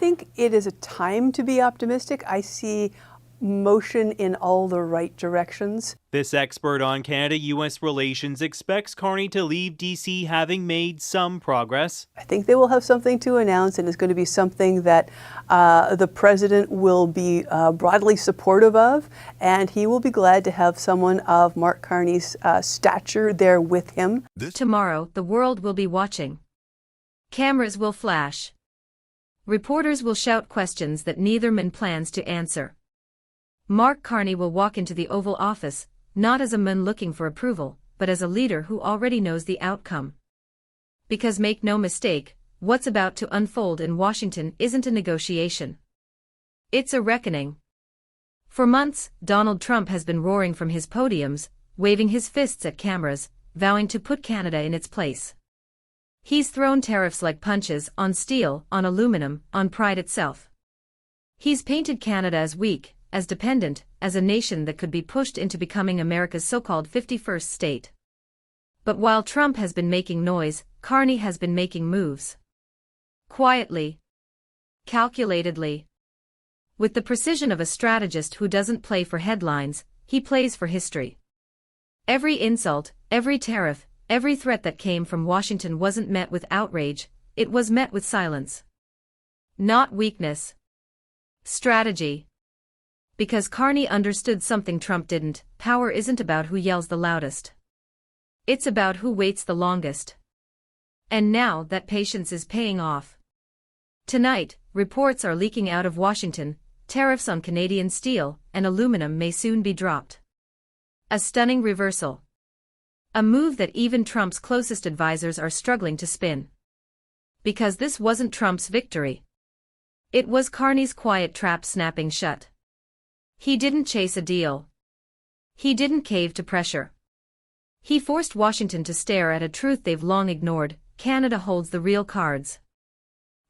think it is a time to be optimistic. I see motion in all the right directions. This expert on Canada-U.S. relations expects Carney to leave D.C. having made some progress. I think they will have something to announce, and it's going to be something that the president will be broadly supportive of, and he will be glad to have someone of Mark Carney's stature there with him. Tomorrow, the world will be watching. Cameras will flash. Reporters will shout questions that neither man plans to answer. Mark Carney will walk into the Oval Office, not as a man looking for approval, but as a leader who already knows the outcome. Because make no mistake, what's about to unfold in Washington isn't a negotiation. It's a reckoning. For months, Donald Trump has been roaring from his podiums, waving his fists at cameras, vowing to put Canada in its place. He's thrown tariffs like punches on steel, on aluminum, on pride itself. He's painted Canada as weak, as dependent, as a nation that could be pushed into becoming America's so-called 51st state. But while Trump has been making noise, Carney has been making moves. Quietly. Calculatedly. With the precision of a strategist who doesn't play for headlines, he plays for history. Every insult, every tariff, every threat that came from Washington wasn't met with outrage, it was met with silence. Not weakness. Strategy. Because Carney understood something Trump didn't, power isn't about who yells the loudest. It's about who waits the longest. And now that patience is paying off. Tonight, reports are leaking out of Washington, tariffs on Canadian steel and aluminum may soon be dropped. A stunning reversal. A move that even Trump's closest advisors are struggling to spin. Because this wasn't Trump's victory. It was Carney's quiet trap snapping shut. He didn't chase a deal. He didn't cave to pressure. He forced Washington to stare at a truth they've long ignored: Canada holds the real cards.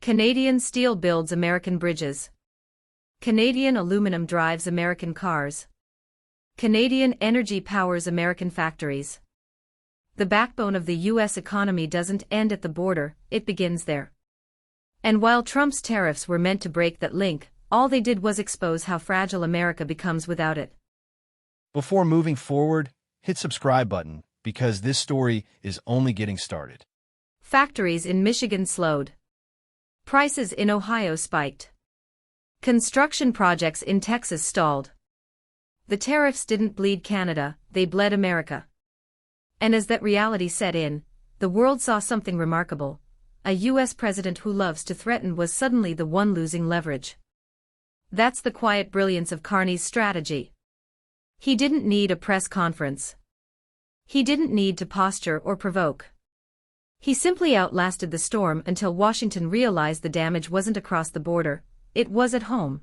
Canadian steel builds American bridges. Canadian aluminum drives American cars. Canadian energy powers American factories. The backbone of the U.S. economy doesn't end at the border, it begins there. And while Trump's tariffs were meant to break that link, all they did was expose how fragile America becomes without it. Before moving forward, hit subscribe button, because this story is only getting started. Factories in Michigan slowed. Prices in Ohio spiked. Construction projects in Texas stalled. The tariffs didn't bleed Canada, they bled America. And as that reality set in, the world saw something remarkable. A U.S. president who loves to threaten was suddenly the one losing leverage. That's the quiet brilliance of Carney's strategy. He didn't need a press conference. He didn't need to posture or provoke. He simply outlasted the storm until Washington realized the damage wasn't across the border, it was at home.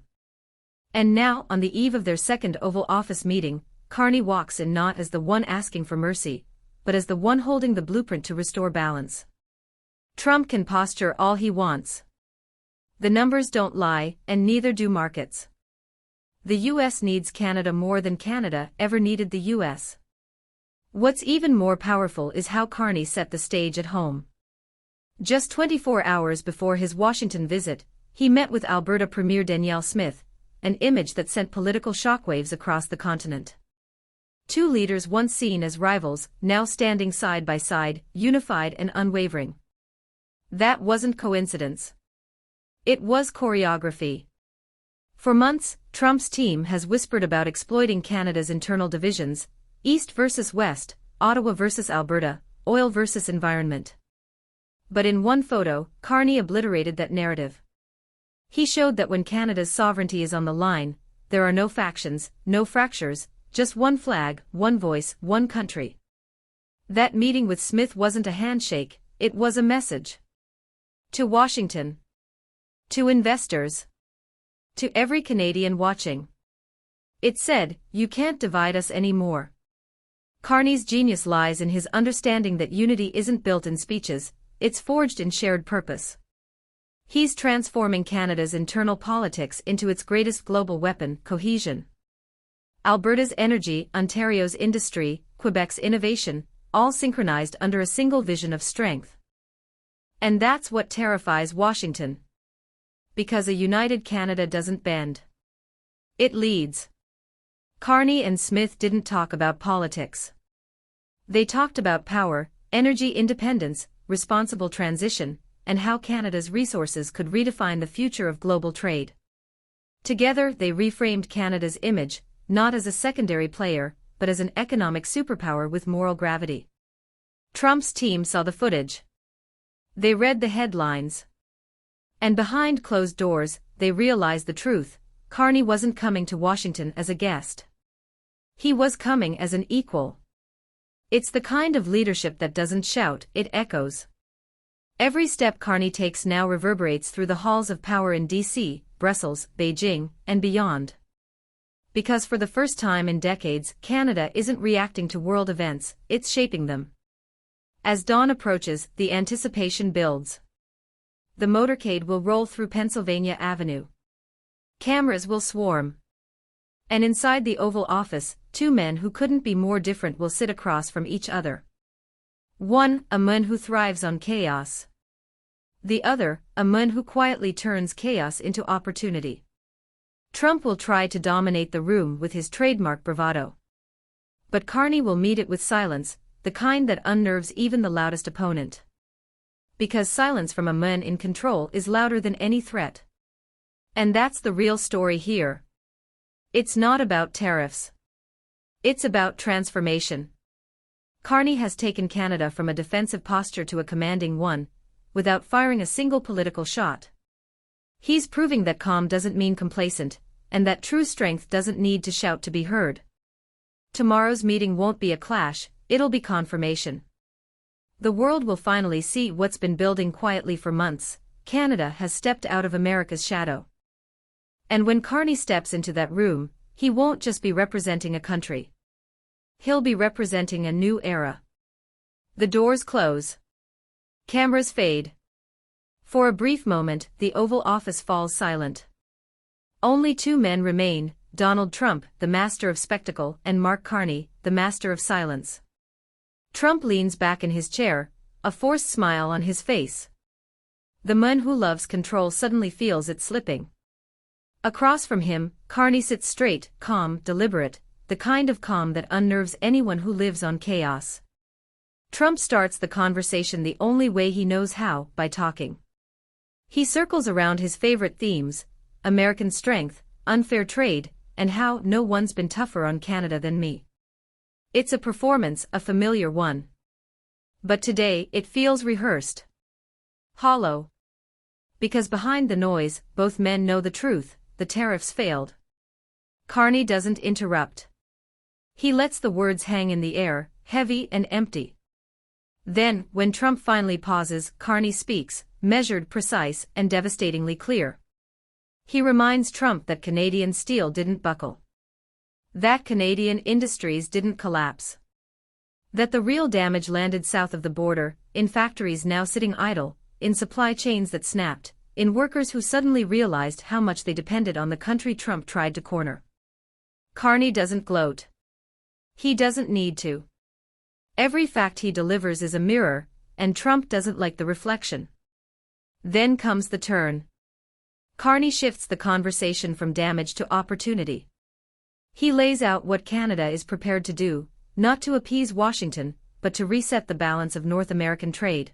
And now, on the eve of their second Oval Office meeting, Carney walks in not as the one asking for mercy, but as the one holding the blueprint to restore balance. Trump can posture all he wants. The numbers don't lie, and neither do markets. The U.S. needs Canada more than Canada ever needed the U.S. What's even more powerful is how Carney set the stage at home. Just 24 hours before his Washington visit, he met with Alberta Premier Danielle Smith, an image that sent political shockwaves across the continent. Two leaders once seen as rivals, now standing side by side, unified and unwavering. That wasn't coincidence. It was choreography. For months, Trump's team has whispered about exploiting Canada's internal divisions: East versus West, Ottawa versus Alberta, oil versus environment. But in one photo, Carney obliterated that narrative. He showed that when Canada's sovereignty is on the line, there are no factions, no fractures, just one flag, one voice, one country. That meeting with Smith wasn't a handshake, it was a message. To Washington. To investors. To every Canadian watching. It said, you can't divide us anymore. Carney's genius lies in his understanding that unity isn't built in speeches, it's forged in shared purpose. He's transforming Canada's internal politics into its greatest global weapon: cohesion. Alberta's energy, Ontario's industry, Quebec's innovation, all synchronized under a single vision of strength. And that's what terrifies Washington. Because a united Canada doesn't bend. It leads. Carney and Smith didn't talk about politics. They talked about power, energy independence, responsible transition, and how Canada's resources could redefine the future of global trade. Together they reframed Canada's image, not as a secondary player, but as an economic superpower with moral gravity. Trump's team saw the footage. They read the headlines. And behind closed doors, they realized the truth: Carney wasn't coming to Washington as a guest. He was coming as an equal. It's the kind of leadership that doesn't shout, it echoes. Every step Carney takes now reverberates through the halls of power in D.C., Brussels, Beijing, and beyond. Because for the first time in decades, Canada isn't reacting to world events, it's shaping them. As dawn approaches, the anticipation builds. The motorcade will roll through Pennsylvania Avenue. Cameras will swarm. And inside the Oval Office, two men who couldn't be more different will sit across from each other. One, a man who thrives on chaos. The other, a man who quietly turns chaos into opportunity. Trump will try to dominate the room with his trademark bravado. But Carney will meet it with silence, the kind that unnerves even the loudest opponent. Because silence from a man in control is louder than any threat. And that's the real story here. It's not about tariffs. It's about transformation. Carney has taken Canada from a defensive posture to a commanding one, without firing a single political shot. He's proving that calm doesn't mean complacent, and that true strength doesn't need to shout to be heard. Tomorrow's meeting won't be a clash, it'll be confirmation. The world will finally see what's been building quietly for months: Canada has stepped out of America's shadow. And when Carney steps into that room, he won't just be representing a country. He'll be representing a new era. The doors close. Cameras fade. For a brief moment, the Oval Office falls silent. Only two men remain: Donald Trump, the master of spectacle, and Mark Carney, the master of silence. Trump leans back in his chair, a forced smile on his face. The man who loves control suddenly feels it slipping. Across from him, Carney sits straight, calm, deliberate, the kind of calm that unnerves anyone who lives on chaos. Trump starts the conversation the only way he knows how: by talking. He circles around his favorite themes: American strength, unfair trade, and how no one's been tougher on Canada than me. It's a performance, a familiar one. But today, it feels rehearsed. Hollow. Because behind the noise, both men know the truth: the tariffs failed. Carney doesn't interrupt. He lets the words hang in the air, heavy and empty. Then, when Trump finally pauses, Carney speaks, measured, precise, and devastatingly clear. He reminds Trump that Canadian steel didn't buckle. That Canadian industries didn't collapse. That the real damage landed south of the border, in factories now sitting idle, in supply chains that snapped, in workers who suddenly realized how much they depended on the country Trump tried to corner. Carney doesn't gloat. He doesn't need to. Every fact he delivers is a mirror, and Trump doesn't like the reflection. Then comes the turn. Carney shifts the conversation from damage to opportunity. He lays out what Canada is prepared to do, not to appease Washington, but to reset the balance of North American trade.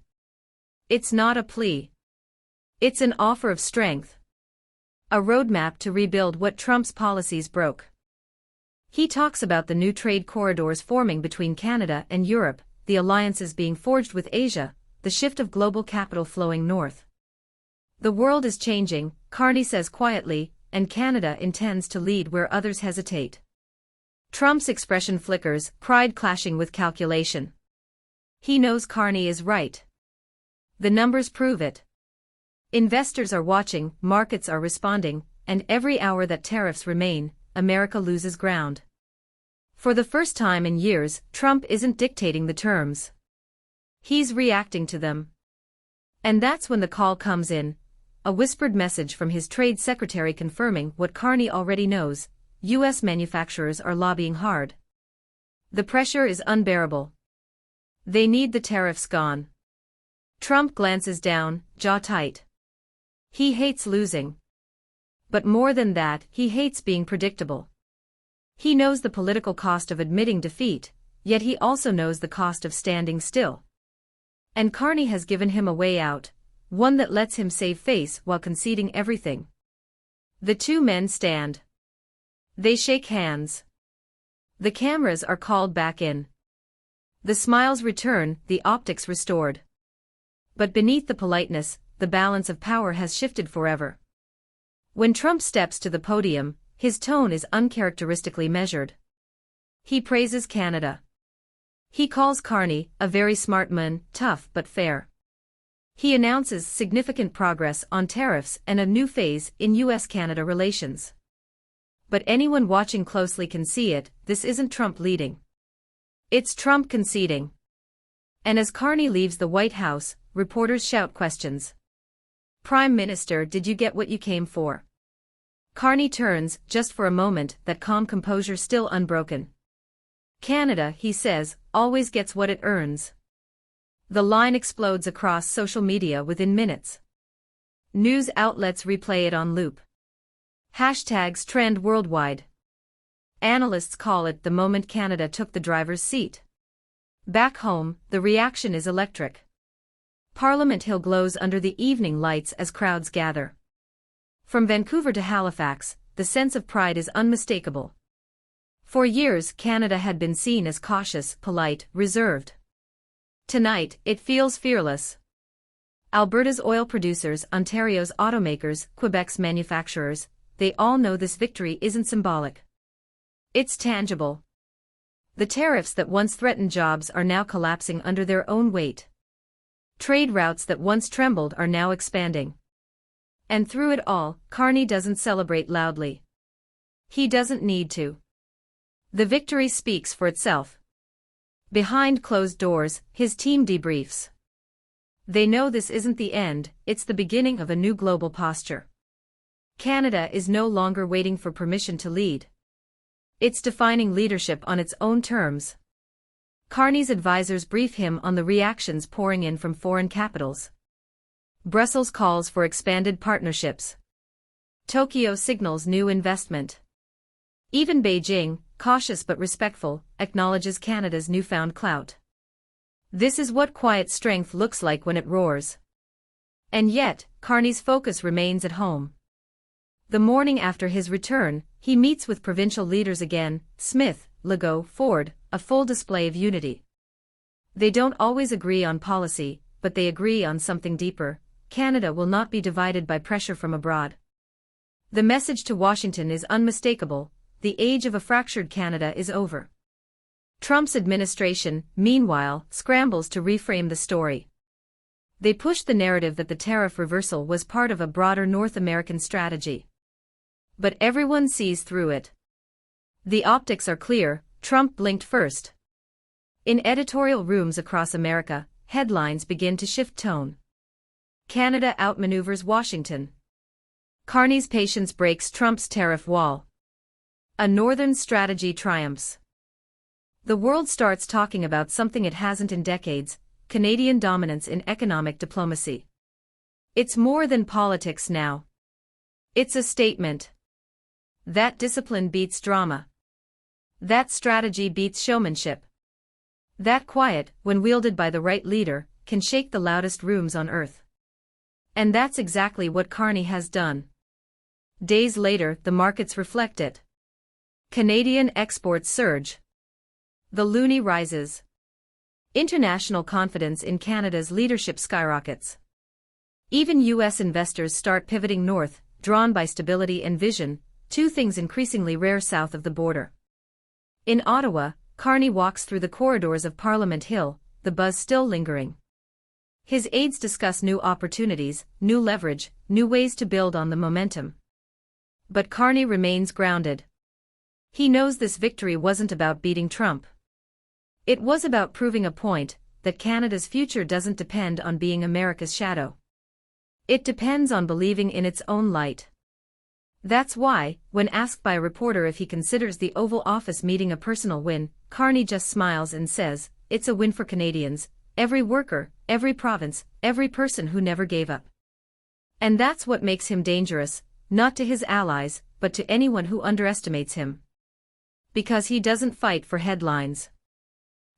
It's not a plea. It's an offer of strength. A roadmap to rebuild what Trump's policies broke. He talks about the new trade corridors forming between Canada and Europe, the alliances being forged with Asia, the shift of global capital flowing north. The world is changing, Carney says quietly, and Canada intends to lead where others hesitate. Trump's expression flickers, pride clashing with calculation. He knows Carney is right. The numbers prove it. Investors are watching, markets are responding, and every hour that tariffs remain, America loses ground. For the first time in years, Trump isn't dictating the terms. He's reacting to them. And that's when the call comes in, a whispered message from his trade secretary confirming what Carney already knows: U.S. manufacturers are lobbying hard. The pressure is unbearable. They need the tariffs gone. Trump glances down, jaw tight. He hates losing. But more than that, he hates being predictable. He knows the political cost of admitting defeat, yet he also knows the cost of standing still. And Carney has given him a way out, one that lets him save face while conceding everything. The two men stand. They shake hands. The cameras are called back in. The smiles return, the optics restored. But beneath the politeness, the balance of power has shifted forever. When Trump steps to the podium, his tone is uncharacteristically measured. He praises Canada. He calls Carney a very smart man, tough but fair. He announces significant progress on tariffs and a new phase in U.S.-Canada relations. But anyone watching closely can see it, this isn't Trump leading. It's Trump conceding. And as Carney leaves the White House, reporters shout questions. Prime Minister, did you get what you came for? Carney turns, just for a moment, that calm composure still unbroken. Canada, he says, always gets what it earns. The line explodes across social media within minutes. News outlets replay it on loop. Hashtags trend worldwide. Analysts call it the moment Canada took the driver's seat. Back home, the reaction is electric. Parliament Hill glows under the evening lights as crowds gather. From Vancouver to Halifax, the sense of pride is unmistakable. For years, Canada had been seen as cautious, polite, reserved. Tonight, it feels fearless. Alberta's oil producers, Ontario's automakers, Quebec's manufacturers, they all know this victory isn't symbolic. It's tangible. The tariffs that once threatened jobs are now collapsing under their own weight. Trade routes that once trembled are now expanding. And through it all, Carney doesn't celebrate loudly. He doesn't need to. The victory speaks for itself. Behind closed doors, his team debriefs. They know this isn't the end, it's the beginning of a new global posture. Canada is no longer waiting for permission to lead. It's defining leadership on its own terms. Carney's advisors brief him on the reactions pouring in from foreign capitals. Brussels calls for expanded partnerships. Tokyo signals new investment. Even Beijing, cautious but respectful, acknowledges Canada's newfound clout. This is what quiet strength looks like when it roars. And yet, Carney's focus remains at home. The morning after his return, he meets with provincial leaders again, Smith, Legault, Ford, a full display of unity. They don't always agree on policy, but they agree on something deeper. Canada will not be divided by pressure from abroad. The message to Washington is unmistakable: the age of a fractured Canada is over. Trump's administration, meanwhile, scrambles to reframe the story. They push the narrative that the tariff reversal was part of a broader North American strategy. But everyone sees through it. The optics are clear: Trump blinked first. In editorial rooms across America, headlines begin to shift tone. Canada outmaneuvers Washington. Carney's patience breaks Trump's tariff wall. A northern strategy triumphs. The world starts talking about something it hasn't in decades: Canadian dominance in economic diplomacy. It's more than politics now. It's a statement. That discipline beats drama. That strategy beats showmanship. That quiet, when wielded by the right leader, can shake the loudest rooms on earth. And that's exactly what Carney has done. Days later, the markets reflect it. Canadian exports surge. The loonie rises. International confidence in Canada's leadership skyrockets. Even U.S. investors start pivoting north, drawn by stability and vision, two things increasingly rare south of the border. In Ottawa, Carney walks through the corridors of Parliament Hill, the buzz still lingering. His aides discuss new opportunities, new leverage, new ways to build on the momentum. But Carney remains grounded. He knows this victory wasn't about beating Trump. It was about proving a point, that Canada's future doesn't depend on being America's shadow. It depends on believing in its own light. That's why, when asked by a reporter if he considers the Oval Office meeting a personal win, Carney just smiles and says, "It's a win for Canadians, every worker, every province, every person who never gave up." And that's what makes him dangerous, not to his allies, but to anyone who underestimates him. Because he doesn't fight for headlines.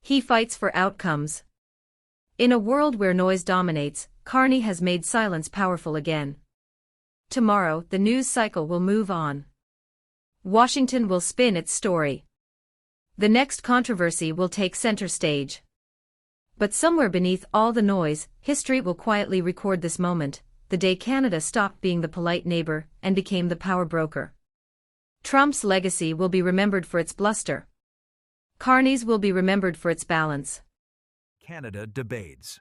He fights for outcomes. In a world where noise dominates, Carney has made silence powerful again. Tomorrow, the news cycle will move on. Washington will spin its story. The next controversy will take center stage. But somewhere beneath all the noise, history will quietly record this moment, the day Canada stopped being the polite neighbor and became the power broker. Trump's legacy will be remembered for its bluster. Carney's will be remembered for its balance. Canada debates.